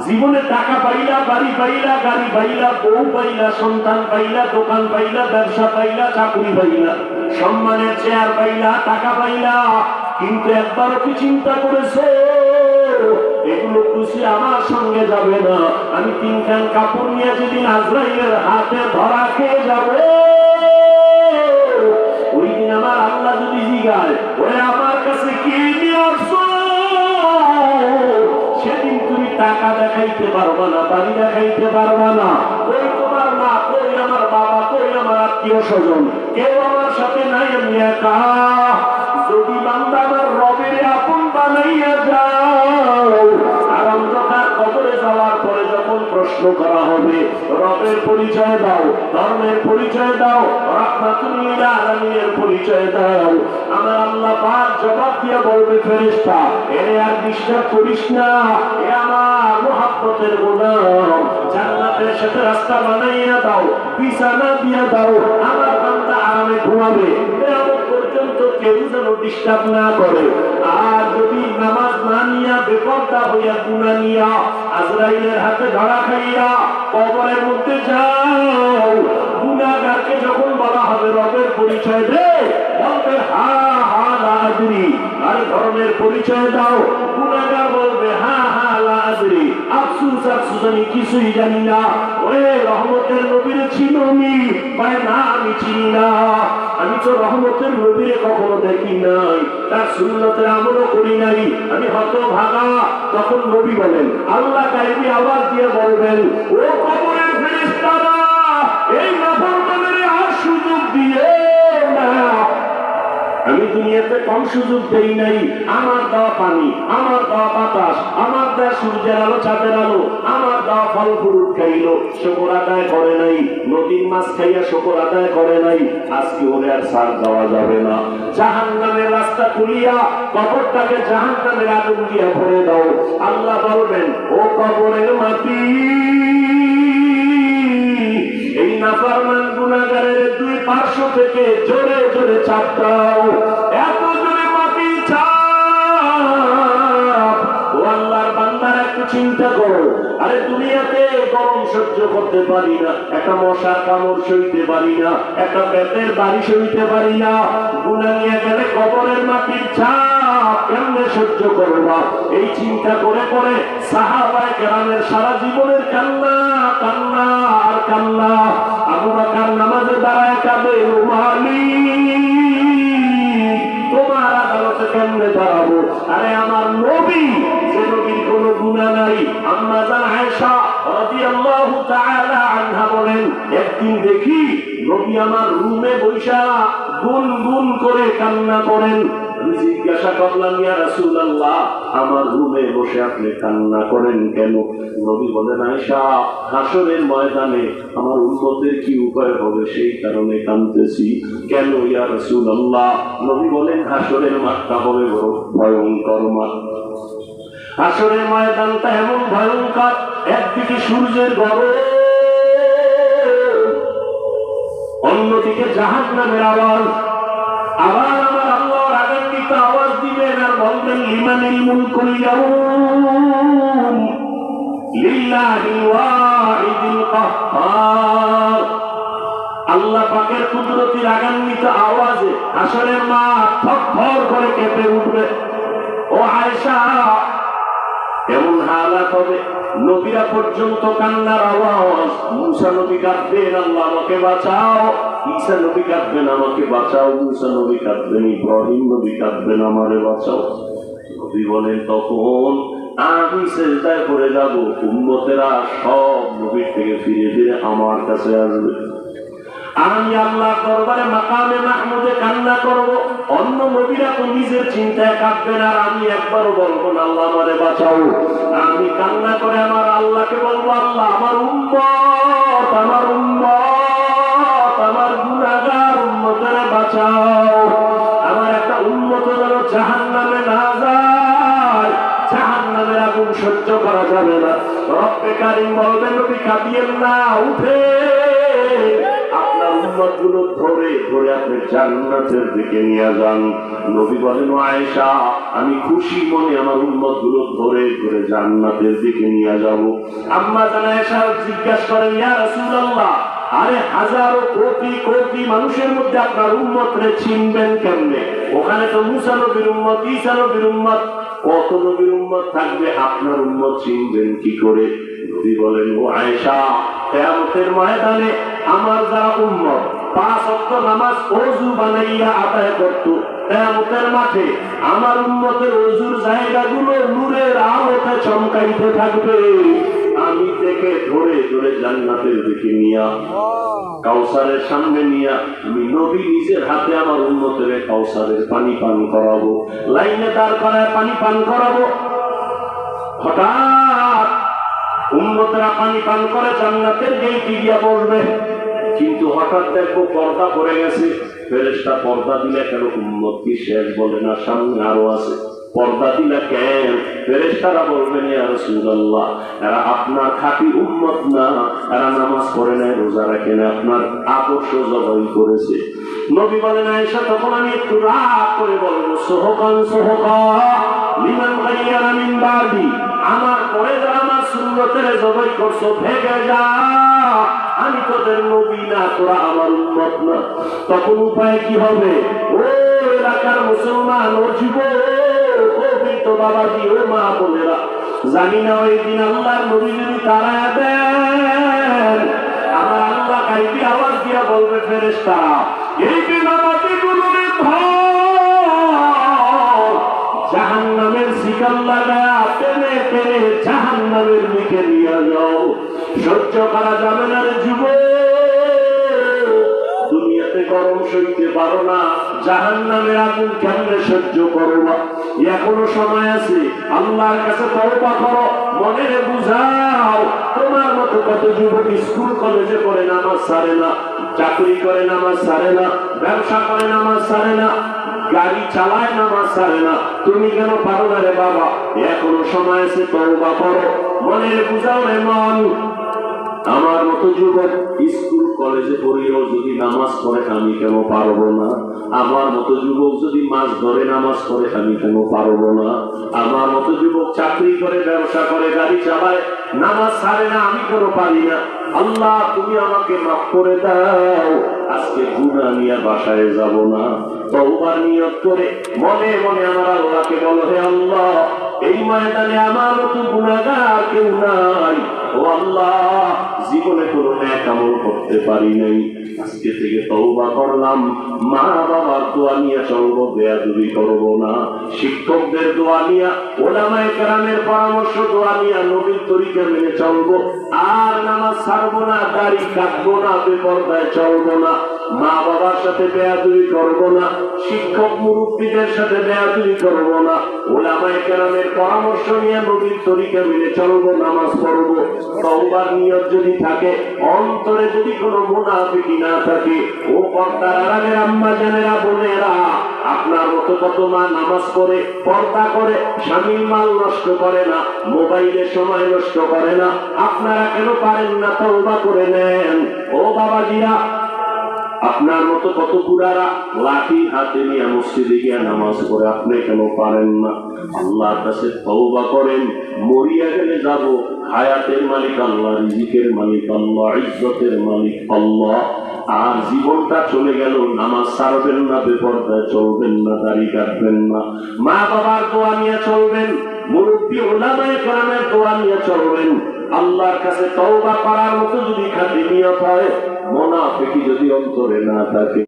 জীবনে টাকা পাইলা, বাড়ি পাইলা, গাড়ি পাইলা, বউ পাইলা, সন্তান পাইলা, দোকান পাইলা, ব্যবসা পাইলা, চাকরি পাইলা, সম্মানের চেয়ার পাইলা, টাকা পাইলা, কিন্তু একবারও কি চিন্তা করেছো এগুলো খুশি আমার সঙ্গে যাবে না? আমি তিনখান কাপড় নিয়ে যেদিন আজরাইলের হাতে ধরা খেয়ে যাবো, ওই দিন আমার আল্লাহ যদি জিগায় ওরে আমার কাছে কি নিয়ে আসছো, সেদিন তুমি টাকা দেখাইতে পারবা না, বাড়ি দেখাইতে পারবা না, কই তোমার মা, কই আমার বাবা, কই আমার আত্মীয় স্বজন, কেউ আমার সাথে নাই, আমি একা। যদি বান্দা আমার রবের আপন বানাইয়া যাও, আর অন্ধকার কবরে যাওয়ার পরে যখন প্রশ্ন করা হবে রবের পরিচয় দাও, ধর্মের পরিচয় দাও, রাহমাতুল লিল আলামিনের পরিচয় দাও, আমার আল্লাহ পাক জবাব দিয়ে বলবে ফেরেশতা এরে আর ডিস্টার্ব করিস না, এ আমার মুহাব্বতের গোলাম, জান্নাতের সাথে রাস্তা বানাইয়া দাও, বিছানা দিয়ে দাও, আমার বান্দা আরামে ঘুমাবে, কিয়ামত পর্যন্ত কেউ যেন ডিস্টার্ব না করে। আর যদি নামাজ না নিয়া বেপরদা হইয়া গুনাহ নিয়া আজরাইলের হাতে ধরা খাইয়া কবরের মধ্যে যাও, গুনাহগারকে যখন বলা হবে রবের পরিচয় দে, বলবে হা হা লা আদরি, আরে ধর্মের পরিচয় দাও, গুনাহগার বলবে হা হা লা আদরি, আফসোস আফসোস আমি কিছুই জানি না। ওরে রহমতের নবীর চিনোনি? ভাই না, আমি চিনি না, আমি তো রহমতের নবীরে কখনো দেখি নাই, তার সুন্নতের আমলও করি নাই, আমি হতভাগা। তখন নবী বলেন, আল্লাহ গায়েবী আওয়াজ দিয়ে বলবেন, ও কবরের ফেরেশতারা, এই নাফরমানের আর সুযোগ দিয়ে না, আমি দুনিয়াতে কম সুযোগ দেই নাই, আমার দেওয়া পানি, আমার দেওয়া বাতাস, আমার দেওয়া সূর্যের আলো, চাঁদের আলো, আমার দেওয়া ফল ফুরুট খাইলো, শুকর আদায় করে নাই, নদীর মাছ খাইয়া শুকর আদায় করে নাই, আজকে ওরে আর ছাড় দেওয়া যাবে না। জাহান্নামের রাস্তা খুলিয়া কবরটাকে জাহান্নামের আগুন দিয়া ভরে দাও। আল্লাহ বলবেন, ও কবরের মাটি, এই নাফরমান গুনাহগারের দুই পার্শ্ব থেকে জোরে জোরে চাপ দাও, এত জোরে মাটি চাপ। ও আল্লাহর বান্দারা একটু চিন্তা করো, আরে দুনিয়াতে গরম সহ্য করতে পারি না, একটা মশার কামড় সইতে পারি না, একটা পেটের বাড়ি সইতে পারি না, গুনাহ নিয়ে গেলে কবরের মাটির চাপ কেমনে সহ্য করবা? এই চিন্তা করে করে সাহাবায়ে কেরামের সারা জীবনের কান্না কান্না আর কান্না। আবু বকর নামাজে দাঁড়ায় কাঁদে, ও মালিক তোমার আদালতে কেমনে দাঁড়াবো? আরে আমার নবী, যে নবীর কোনো গুনাহ নাই, আম্মা জান আয়েশা রাদিয়াল্লাহু তাআলা আনহা বলেন, একদিন দেখি নবী আমার রুমে বসা গুনগুন করে কান্না করেন। আমি জিজ্ঞাসা করলাম, ইয়া রাসূলুল্লাহ, আমার রুমে বসে আপনি কান্না করেন কেন? নবী বলেন, আয়েশা, হাসরের ময়দানে আমার উম্মতের কি উপায় হবে সেই কারণে কাঁদতেছি। কেন ইয়া রাসূলুল্লাহ? নবী বলেন, হাসরের মাঠটা হবে বড় ভয়ঙ্কর মাঠ। হাসরের ময়দানটা এমন ভয়ঙ্কর, একদিকে সূর্যের গরম, অন্যদিকে জাহান্নামের আওয়াজ। আবার আমার আল্লাহ রাগান্বিত আওয়াজ দিবেন আর বলবেন, লিমানিল মুলকুল ইয়াউম লিল্লাহিল ওয়াহিদিল কাহ্হার। আল্লাহ পাকের কুদরতি রাগান্বিত আওয়াজে হাসরের মাঠ থরথর করে কেঁপে উঠবে। ও আয়েশা, এমন হালাত হবে, নবীরা পর্যন্ত কান্নার আওয়াজ। মুসা নবী কাঁদবেন, আল্লাহ আমাকে বাঁচাও। ঈসা নবী কাঁদবেন, আমাকে বাঁচাও। মুসা নবী কাঁদবেন, ইব্রাহিম নবী কাঁদবেন, আমারে বাঁচাও। নবী বলেন, তখন আমি সিজদায় পড়ে যাব, উম্মতেরা সব নবীর থেকে ফিরে ফিরে আমার কাছে আসবে। আমি আল্লাহ দরবারে মাকামে মাহমুদে কান্না করব। অন্য নবীরা তো নিজের চিন্তায় কাঁদবেন, আর আমি একবারও বলবো না আল্লাহ আমারে বাঁচাও। আমি কান্না করে আমার আল্লাহকে বলবো, আল্লাহ আমার উম্মত, আমার উম্মত, আমার গুনাহগার উম্মতেরা বাঁচাও। আমার একটা উম্মত যেন জাহান্নামে না যায়, জাহান্নামের আগুন সহ্য করা যাবে না। রব্বে কারীম বলবেন, নবী কাঁদিয়েন না, উঠে আপনার আমার উম্মতগুলো ধরে ধরে আপনি জান্নাতের দিকে নিয়ে যান। নবী বলেন, ও আয়েশা, আমি খুশি মনে আমার উম্মতগুলো ধরে ধরে জান্নাতের দিকে নিয়ে যাব। আম্মা জান আয়েশা জিজ্ঞাসা করেন, ইয়া রাসূলুল্লাহ, আরে হাজারো কোটি কোটি মানুষের মধ্যে আপনার উম্মতরে চিনবেন কেমনে? ওখানে তো মুসা নবীর উম্মত, ঈসা নবীর উম্মত, কত নবীর উম্মত থাকবে, আপনার উম্মত চিনবেন কি করে? নবী বলেন, ও আয়েশা, কিয়ামতের ময়দানে আমার যারা উম্মত 5 ওয়াক্ত নামাজ ওযু বানাইয়া আদায় করত, কিয়ামতের মাঠে আমার উম্মতের ওযুর জায়গাগুলো নূরের আলোতে চমকাইতে থাকবে। আমি থেকে ধরে ধরে জান্নাতের দিকে নিয়া কাউসারের সামনে নিয়া আমি নবী নিজের হাতে আমার উম্মতের কাউসারের পানি পান করাবো, লাইনে দাঁড় করায় পানি পান করাবো। হঠাৎ উম্মতেরা পানি পান করে জান্নাতের গেইটে গিয়া বসবে, কিন্তু হঠাৎ দেখবো পর্দা পড়ে গেছে। ফেরেশতা পর্দা দিলে কেন? উম্মত কি শেষ? বলে না, সামনে আরো আছে। পর্দা দিলে কেন? ফেরেশতারা বলবেন, ইয়া রাসূলুল্লাহ, এরা আপনার খাঁটি উম্মত না, এরা নামাজ পড়ে না, রোজা রাখে না, আপনার আদর্শ জবাই করেছে। নবী বলেন, আয়েশা, তখন আমি একটু রাগ করে বলবো, সোহকান সোহকা লিমান গায়্যারা মিন বাদি, আমার পরে যারা আমার সুন্নতের জবাই করছো, ভেগে যা, আমি তোদের নবী না, তোরা আমার উম্মত না। তখন উপায় কি হবে? ও এলাকার মুসলমান, ও যুবক, ও বৃদ্ধ বাবাজি, ও মা বোনেরা, জানি না ওই দিন আল্লাহর নবী যদি তারা দেন, আমার আল্লাহ গাইবি আওয়াজ দিয়া বলবে, ফেরেশতারা এই বেনামাজিগুলোরে ধর, জাহান্নামের শিকল লাগায়া টেনে টেনে জাহান্নামের দিকে নিয়ে যাও। সহ্য করা যাবে না রে যুবক, দুনিয়াতে গরম সইতে পারো না, জাহান্নামের আগুন কেমনে সহ্য করবা? এখনো সময় আছে, আল্লাহর কাছে তওবা করো, মনে বুঝাও। তোমার মতো কত যুবক স্কুল কলেজে করে নামাজ ছাড়ে না, চাকরি করে নামাজ ছাড়ে না, ব্যবসা করে নামাজ ছাড়ে না, গাড়ি চালায় নামাজ ছাড়ে না, তুমি কেন পারো না রে বাবা? এখনো সময় আছে, তওবা করো, মনে বুঝাও রে মন। আমার মতো যুবক স্কুল কলেজে পড়িয়েও যদি নামাজ পড়ে, আমি কেন পারবো না? আমার মতো যুবক যদি মাছ ধরে নামাজ পড়ে, আমি কেন পারবো না? আমার মতো যুবক চাকরি করে, ব্যবসা করে, গাড়ি চালায়, নামাজ ছাড়ে না, আমি কেন পারি না? আল্লাহ, তুমি আমাকে মাফ করে দাও, আজকে গুনাহ নিয়ে বাসায় যাব না। তওবার নিয়ত করে মনে মনে আমার আল্লাহকে বলো, হে আল্লাহ, এই ময়দানে আমার মতো গুনাহগার কেউ নাই। ও আল্লাহ, জীবনে কোনো নেক আমল করতে পারি নাই, আজকে থেকে তওবা করলাম। মা বাবার দোয়া নিয়ে চলবো, বেয়াদবি করবো না। শিক্ষকদের দোয়া নিয়ে, ওলামায়ে কেরামের পরামর্শ দোয়া নিয়ে নবীর তরিকা মেনে চলবো। আর নামাজ ছাড়বো না, দাড়ি কাটবো না, বেপরদায় চলবো না, মা বাবার সাথে বেয়াদবি করবো না, শিক্ষক মুরব্বীদের সাথে বেয়াদবি করবো না, ওলামায়ে কেরামের পরামর্শ নিয়ে নবীর তরিকা মেনে চলবো, নামাজ পড়বো। তওবার নিয়ত যদি থাকে, অন্তরে যদি কোনো মুনাফিকি না থাকে, ও পর্দার আড়ালের আম্মা জানেরা, বোনেরা, আপনার মতো কত মা নামাজ পড়ে, পর্দা করে, স্বামীর মাল নষ্ট করে না, মোবাইলে সময় নষ্ট করে না, আপনারা কেন পারেন না? তওবা করে নেন। ও বাবাজিরা, আপনার মতো কত বুড়ারা লাঠি হাতে নিয়ে মসজিদে গিয়ে নামাজ পড়ে, আপনি কেন পারেন না? আল্লাহর কাছে তওবা করেন, মরিয়া গেলে যাব, হায়াতের মালিক আল্লাহ, রিজিকের মালিক আল্লাহ, ইজ্জতের মালিক আল্লাহ। আর জীবনটা চলে গেল, নামাজ ছাড়বেন না, বেপরদায় চলবেন না, দাড়ি কাটবেন না, মা বাবার দোয়া নিয়ে চলবেন, মুরব্বী ওলামায়ে কেরামের দোয়া নিয়ে চলবেন। আল্লাহর কাছে তওবা করার মতো যদি খাঁটি নিয়ত হয়, মুনাফিকি যদি অন্তরে না থাকে,